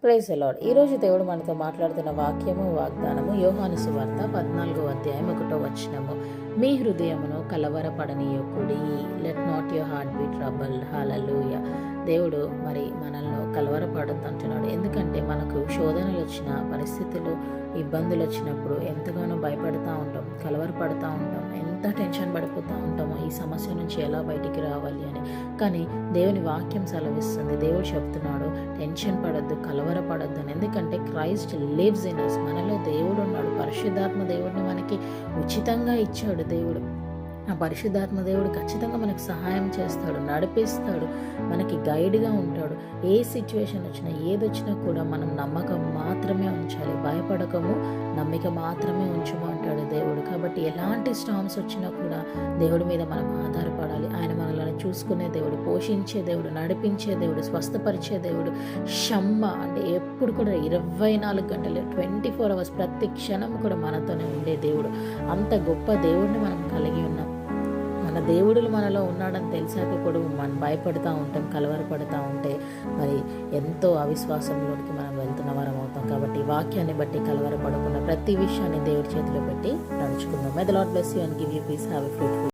Praise the lord. ఈరోజు దేవుడు మనతో మాట్లాడుతున్న వాక్యము వాగ్దానము యోహాను సువార్త 14వ అధ్యాయం 1వ వచనము. మీ హృదయమును కలవరపడనీయకుడి, let not your heart be trouble. Hallelujah. దేవుడు మరి మనల్ని కలవరపడద్దు అంటున్నాడు. ఎందుకంటే మనకు శోధనలు వచ్చిన పరిస్థితులు, ఇబ్బందులు వచ్చినప్పుడు ఎంతగానో భయపడుతూ ఉంటాం, కలవరపడుతూ ఉంటాం, ఎంత టెన్షన్ పడిపోతూ ఉంటామో ఈ సమస్య నుంచి ఎలా బయటికి రావాలి అని. కానీ దేవుని వాక్యం సెలవిస్తుంది, దేవుడు చెప్తున్నాడు టెన్షన్ పడద్దు, కలవరపడద్దు అని. ఎందుకంటే క్రైస్ట్ లివ్స్ ఇన్ us. మనలో దేవుడు ఉన్నాడు. పరిశుద్ధాత్మ దేవుడిని మనకి ఉచితంగా ఇచ్చాడు దేవుడు. ఆ పరిశుద్ధాత్మ దేవుడు ఖచ్చితంగా మనకు సహాయం చేస్తాడు, నడిపిస్తాడు, మనకి గైడ్గా ఉంటాడు. ఏ సిచ్యువేషన్ వచ్చినా ఏది వచ్చినా కూడా మనం నమ్మకం మాత్రమే ఉంచాలి, భయపడకము, నమ్మిక మాత్రమే ఉంచము అంటాడు దేవుడు. కాబట్టి ఎలాంటి స్టార్మ్స్ వచ్చినా కూడా దేవుడి మీద మనం ఆధారపడాలి. ఆయన మనల్ని చూసుకునే దేవుడు, పోషించే దేవుడు, నడిపించే దేవుడు, స్వస్థపరిచే దేవుడు. షమ్మ అంటే ఎప్పుడు కూడా 24 గంటలు 24 hours ప్రతి క్షణం కూడా మనతోనే ఉండే దేవుడు. అంత గొప్ప దేవుడిని మనం కలిగి ఉన్నాం. మన దేవుడులు మనలో ఉన్నాడని తెలిసాక కూడా మనం భయపడుతూ ఉంటాం, కలవరపడుతూ ఉంటే మరి ఎంతో అవిశ్వాసంలోనికి మనం వెళ్తున్న వారం అవుతాం. కాబట్టి వాక్యాన్ని బట్టి కలవరపడకుండా ప్రతి విషయాన్ని దేవుడి చేతిలో పెట్టి నడుచుకుందాం. May the Lord bless you and give you peace. Have a fruitful